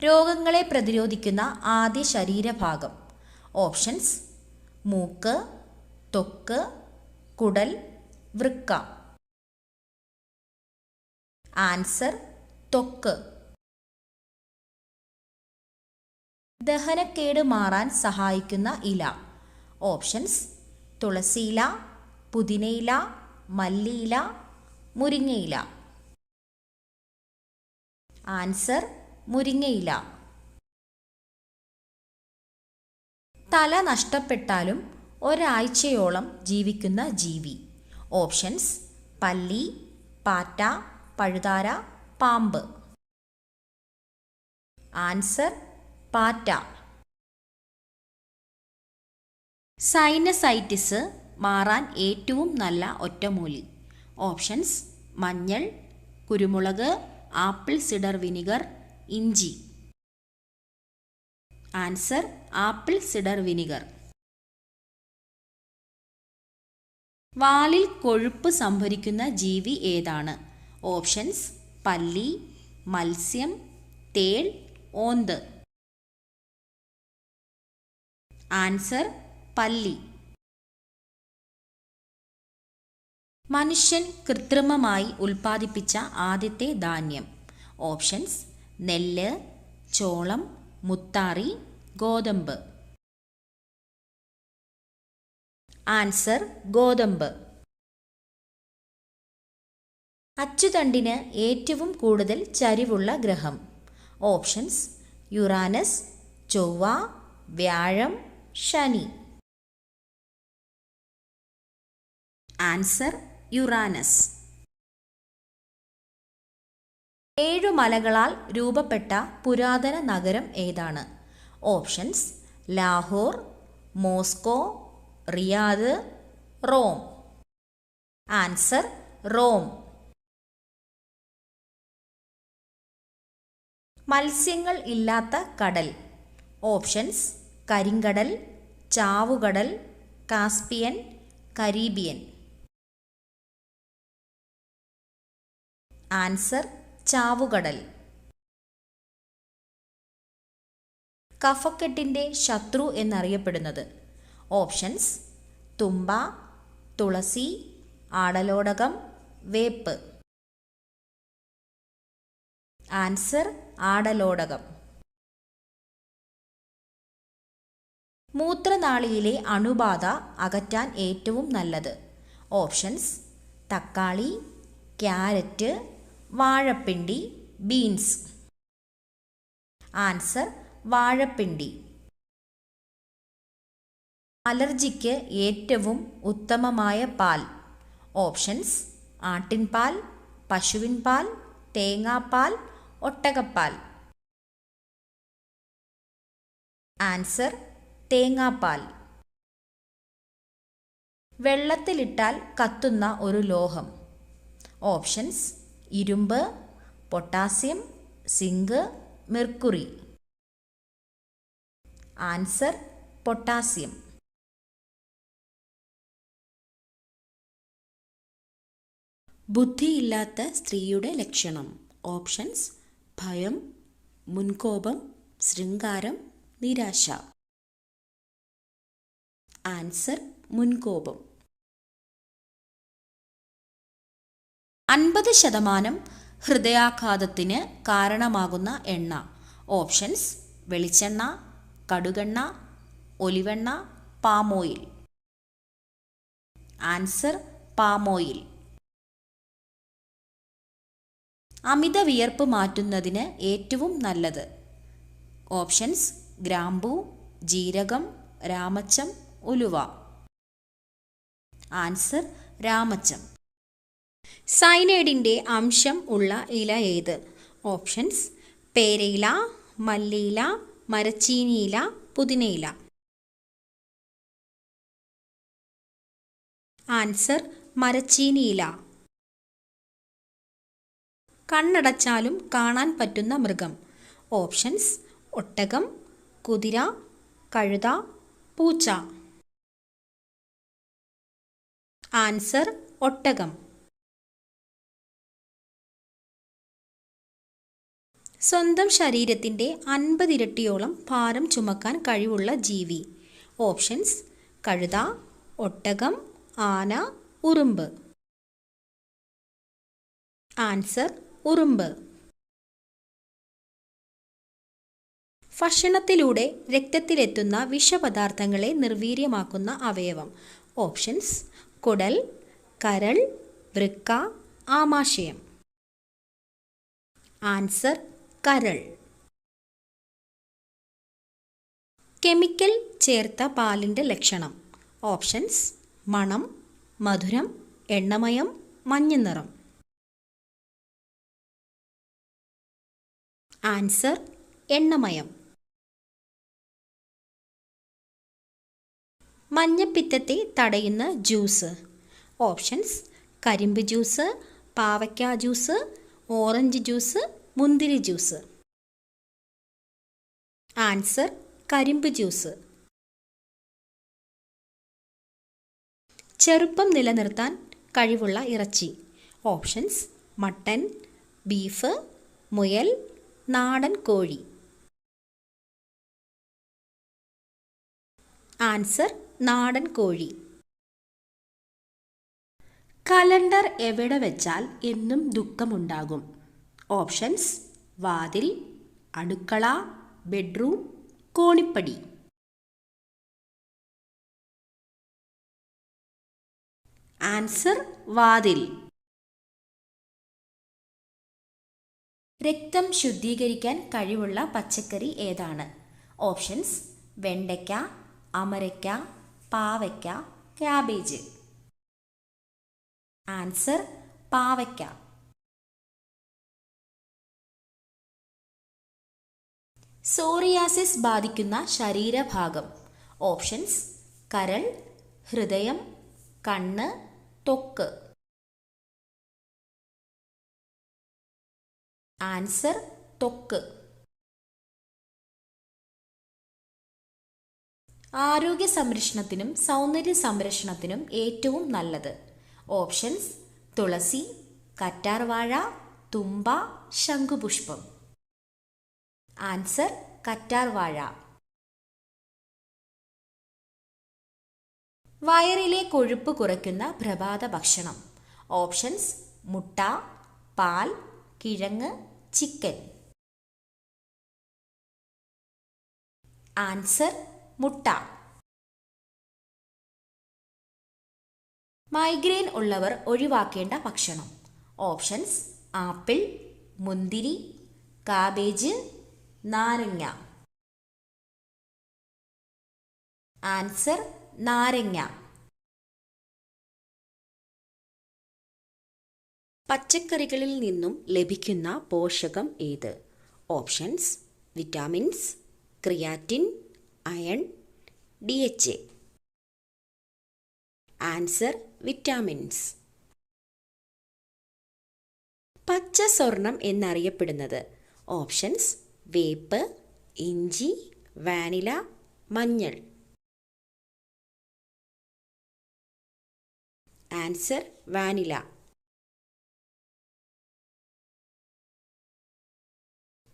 രോഗങ്ങളെ പ്രതിരോധിക്കുന്ന ആദ്യ ശരീരഭാഗം. ഓപ്ഷൻസ്: മൂക്ക്, ത്വക്ക്, കുടൽ, വൃക്ക. ആൻസർ: ത്വക്ക്. ദഹനക്കേട് മാറാൻ സഹായിക്കുന്ന ഇല. ഓപ്ഷൻസ്: തുളസിയില, പുതിനയില, മല്ലിയില, മുരിങ്ങയില. ആൻസർ: മുരിങ്ങയില. തല നഷ്ടപ്പെട്ടാലും ഒരാഴ്ചയോളം ജീവിക്കുന്ന ജീവി. ഓപ്ഷൻസ്: പല്ലി, പാറ്റ, പഴുതാര, പാമ്പ്. ആൻസർ: പാറ്റ. സൈനസൈറ്റിസ് മാറാൻ ഏറ്റവും നല്ല ഒറ്റമൂലി. ഓപ്ഷൻസ്: മഞ്ഞൾ, കുരുമുളക്, ആപ്പിൾ സിഡർ വിനിഗർ, ഇഞ്ചി. Answer: apple cider vinegar. വാലിൽ കൊഴുപ്പ് സംഭരിക്കുന്ന ജീവി ഏതാണ്? ഓപ്ഷൻസ്: പല്ലി, മത്സ്യം, തേൾ, ഓന്ത്. ആൻസർ: പല്ലി. മനുഷ്യൻ കൃത്രിമമായി ഉൽപ്പാദിപ്പിച്ച ആദ്യത്തെ ധാന്യം. ഓപ്ഷൻസ്: നെല്ല്, ചോളം, മുത്താറി, ഗോതമ്പ്. ആൻസർ: ഗോതമ്പ്. അച്ചുതണ്ടിന് ഏറ്റവും കൂടുതൽ ചരിവുള്ള ഗ്രഹം. ഓപ്ഷൻസ്: യുറാനസ്, ചൊവ്വ, വ്യാഴം, ശനി. Answer: Uranus. 7 മലകളാൽ രൂപപ്പെട്ട പുരാതന നഗരം ഏതാണ്? Options: Lahore, Moscow, Riyadh, Rome. Answer: Rome. മത്സ്യങ്ങൾ ഇല്ലാത്ത കടൽ. ഓപ്ഷൻസ്: കരിങ്കടൽ, ചാവുകടൽ, കാസ്പിയൻ, കരീബിയൻ. ആൻസർ: ചാവുകടൽ. കഫക്കെട്ടിന്റെ ശത്രു എന്നറിയപ്പെടുന്നത്. ഓപ്ഷൻസ്: തുമ്പ, തുളസി, ആടലോടകം, വേപ്പ്. ആൻസർ: ആടലോടകം. മൂത്രനാളിയിലെ അണുബാധ അകറ്റാൻ ഏറ്റവും നല്ലത്. ഓപ്ഷൻസ്: തക്കാളി, ക്യാരറ്റ്, വാഴപ്പിണ്ടി, ബീൻസ്. ആൻസർ: വാഴപ്പിണ്ടി. അലർജിക്ക് ഏറ്റവും ഉത്തമമായ പാൽ. ഓപ്ഷൻസ്: ആട്ടിൻപാൽ, പശുവിൻപാൽ, തേങ്ങാപ്പാൽ, ഒട്ടകപ്പാൽ. ആൻസർ: തേങ്ങാപ്പാൽ. വെള്ളത്തിലിട്ടാൽ കത്തുന്ന ഒരു ലോഹം. ഓപ്ഷൻസ്: ഇരുമ്പ്, potassium, zinc, mercury. Answer: potassium. ബുദ്ധിയില്ലാത്ത സ്ത്രീയുടെ ലക്ഷണം. ഓപ്ഷൻസ്: ഭയം, മുൻകോപം, ശൃംഗാരം, നിരാശ. ആൻസർ: മുൻകോപം. 50% ഹൃദയാഘാതത്തിന് കാരണമാകുന്ന എണ്ണ. ഓപ്ഷൻസ്: വെളിച്ചെണ്ണ, കടുകെണ്ണ, ഒലിവെണ്ണ, പാമോയിൽ. Answer: palm oil. അമിത വിയർപ്പ് മാറ്റുന്നതിന് ഏറ്റവും നല്ലത്. ഓപ്ഷൻസ്: ഗ്രാമ്പൂ, ജീരകം, രാമച്ചം, ഉലുവ. ആൻസർ: രാമച്ചം. സയനൈഡിൻ്റെ അംശം ഉള്ള ഇല ഏത്? ഓപ്ഷൻസ്: പേരയില, മല്ലിയില, മരച്ചീനിയില, പുതിനയില. ആൻസർ: മരച്ചീനിയില. കണ്ണടച്ചാലും കാണാൻ പറ്റുന്ന മൃഗം. ഓപ്ഷൻസ്: ഒട്ടകം, കുതിര, കഴുത, പൂച്ച. ആൻസർ: ഒട്ടകം. സ്വന്തം ശരീരത്തിൻ്റെ 50 ഇരട്ടിയോളം ഭാരം ചുമക്കാൻ കഴിവുള്ള ജീവി. ഓപ്ഷൻസ്: കഴുത, ഒട്ടകം, ആന, ഉറുമ്പ്. ആൻസർ: ഉറുമ്പ്. ഭക്ഷണത്തിലൂടെ രക്തത്തിലെത്തുന്ന വിഷപദാർത്ഥങ്ങളെ നിർവീര്യമാക്കുന്ന അവയവം. ഓപ്ഷൻസ്: കുടൽ, കരൾ, വൃക്ക, ആമാശയം. ആൻസർ: കരൾ. കെമിക്കൽ ചേർത്ത പാലിൻ്റെ ലക്ഷണം. ഓപ്ഷൻസ്: മണം, മധുരം, എണ്ണമയം, മഞ്ഞനിറം. ആൻസർ: എണ്ണമയം. മഞ്ഞപ്പിത്തത്തെ തടയുന്ന ജ്യൂസ്. ഓപ്ഷൻസ്: കരിമ്പ് ജ്യൂസ്, പാവയ്ക്ക ജ്യൂസ്, ഓറഞ്ച് ജ്യൂസ്, മുന്തിരി ജ്യൂസ്. ആൻസർ: കരിമ്പ് ജ്യൂസ്. ചെറുപ്പം നിലനിർത്താൻ കഴിവുള്ള ഇറച്ചി. ഓപ്ഷൻസ്: മട്ടൻ, ബീഫ്, മുയൽ, നാടൻ കോഴി. ആൻസർ: നാടൻ കോഴി. കലണ്ടർ എവിടെ വെച്ചാൽ എന്നും ദുഃഖമുണ്ടാകും. ഓപ്ഷൻസ്: വാതിൽ, അടുക്കള, ബെഡ്റൂം, കോണിപ്പടി. ആൻസർ: വാതിൽ. രക്തം ശുദ്ധീകരിക്കാൻ കഴിവുള്ള പച്ചക്കറി ഏതാണ്? ഓപ്ഷൻസ്: വെണ്ടയ്ക്ക, അമരയ്ക്ക, പാവയ്ക്ക, ക്യാബേജ്. ആൻസർ: പാവയ്ക്ക. സോറിയാസിസ് ബാധിക്കുന്ന ശരീരഭാഗം. ഓപ്ഷൻസ്: കരൾ, ഹൃദയം, കണ്ണ്, ത്വക്ക്. ആൻസർ: ത്വക്ക്. ആരോഗ്യ സംരക്ഷണത്തിനും സൗന്ദര്യ സംരക്ഷണത്തിനും ഏറ്റവും നല്ലത്. ഓപ്ഷൻസ്: തുളസി, കറ്റാർവാഴ, തുമ്പ, ശംഖുപുഷ്പം. ആൻസർ: കറ്റാർവാഴ. വയറിലെ കൊഴുപ്പ് കുറയ്ക്കുന്ന പ്രഭാത ഭക്ഷണം. ഓപ്ഷൻസ്: മുട്ട, പാൽ, കിഴങ്ങ്, ചിക്കൻ. ആൻസർ: മുട്ട. മൈഗ്രെയിൻ ഉള്ളവർ ഒഴിവാക്കേണ്ട ഭക്ഷണം. ഓപ്ഷൻസ്: ആപ്പിൾ, മുന്തിരി, കാബേജ്, നാരങ്ങ. ആൻസർ: നാരങ്ങ. പച്ചക്കറികളിൽ നിന്നും ലഭിക്കുന്ന പോഷകം ഏത്? Options: vitamins, creatine, iron, DHA. Answer: vitamins. പച്ച സ്വർണം എന്നറിയപ്പെടുന്നത്. ഓപ്ഷൻസ്: വേപ്പ്, ഇഞ്ചി, വാനില, മഞ്ഞൾ. Answer: vanilla.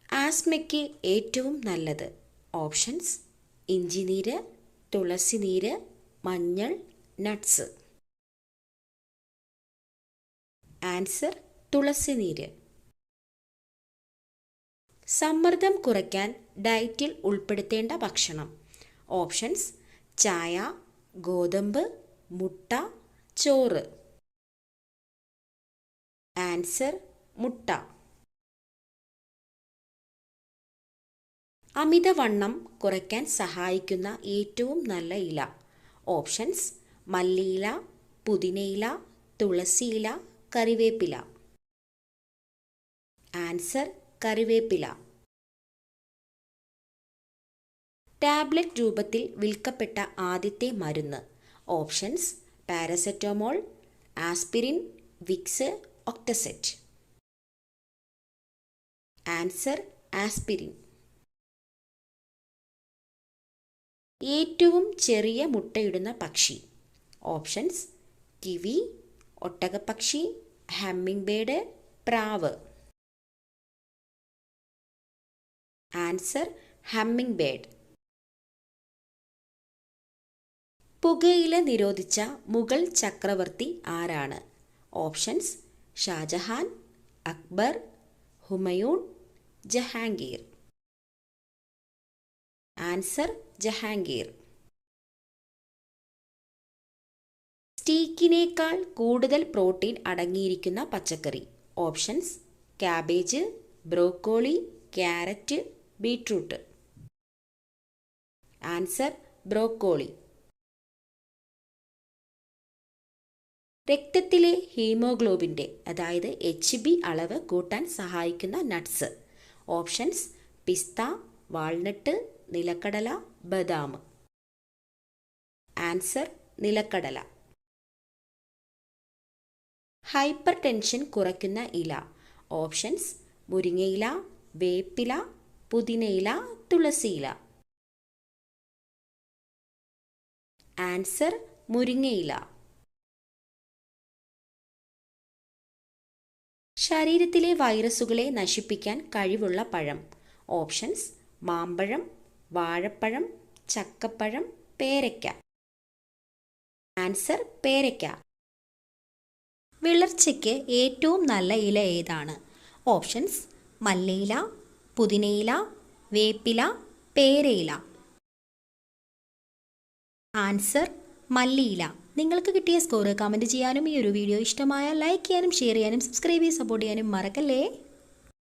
ആസ്മയ്ക്ക് ഏറ്റവും നല്ലത്. ഓപ്ഷൻസ്: ഇഞ്ചിനീര്, തുളസിനീര്, മഞ്ഞൾ, നട്ട്സ്. ആൻസർ: തുളസിനീര്. സമ്മർദ്ദം കുറയ്ക്കാൻ ഡയറ്റിൽ ഉൾപ്പെടുത്തേണ്ട ഭക്ഷണം. ഓപ്ഷൻസ്: ചായ, ഗോതമ്പ്, മുട്ട, ചോറ്. ആൻസർ: മുട്ട. അമിതവണ്ണം കുറയ്ക്കാൻ സഹായിക്കുന്ന ഏറ്റവും നല്ല ഇല. ഓപ്ഷൻസ്: മല്ലിയില, പുതിനയില, തുളസിയില, കറിവേപ്പില. ആൻസർ: കറിവേപ്പില. ടാബ്ലറ്റ് രൂപത്തിൽ വിൽക്കപ്പെട്ട ആദ്യത്തെ മരുന്ന്. ഓപ്ഷൻസ്: പാരസെറ്റമോൾ, ആസ്പിരിൻ, വിക്സ്, ഒക്ടസെറ്റ്. Answer: aspirin. ഏറ്റവും ചെറിയ മുട്ടയിടുന്ന പക്ഷി. ഓപ്ഷൻസ്: കിവി, ഒട്ടകപ്പക്ഷി, ഹമ്മിങ് ബേർഡ്, പ്രാവ്. Answer hummingbird. പുകയില നിരോധിച്ച മുഗൾ ചക്രവർത്തി ആരാണ്? ഓപ്ഷൻസ് ഷാജഹാൻ, അക്ബർ, ഹുമയൂൺ, ജഹാംഗീർ. ആൻസർ ജഹാംഗീർ. സ്റ്റീക്കിനേക്കാൾ കൂടുതൽ പ്രോട്ടീൻ അടങ്ങിയിരിക്കുന്ന പച്ചക്കറി. Options cabbage, broccoli, carrot, beetroot. Answer broccoli. രക്തത്തിലെ ഹീമോഗ്ലോബിൻ്റെ അതായത് HB അളവ് കൂട്ടാൻ സഹായിക്കുന്ന നട്ട്സ്. ഓപ്ഷൻസ് പിസ്ത, വാൾനട്ട്, നിലക്കടല, ബദാം. ആൻസർ നിലക്കടല. ഹൈപ്പർ ടെൻഷൻ കുറയ്ക്കുന്ന ഇല. ഓപ്ഷൻസ് മുരിങ്ങയില, വേപ്പില, പുതിനയില, തുളസിയില. ആൻസർ മുരിങ്ങയില. ശരീരത്തിലെ വൈറസുകളെ നശിപ്പിക്കാൻ കഴിവുള്ള പഴം. ഓപ്ഷൻസ് മാമ്പഴം, വാഴപ്പഴം, ചക്കപ്പഴം, പേരയ്ക്ക. ആൻസർ പേരയ്ക്ക. വിളർച്ചയ്ക്ക് ഏറ്റവും നല്ല ഇല ഏതാണ്? ഓപ്ഷൻസ് മല്ലിയില, പുതിനയില, വേപ്പില, പേരയില. ആൻസർ മല്ലിയില. നിങ്ങൾക്ക് കിട്ടിയ സ്കോർ കമൻറ്റ് ചെയ്യാനും ഈ ഒരു വീഡിയോ ഇഷ്ടമായാൽ ലൈക്ക് ചെയ്യാനും ഷെയർ ചെയ്യാനും സബ്സ്ക്രൈബ് ചെയ്ത് സപ്പോർട്ട് ചെയ്യാനും മറക്കല്ലേ.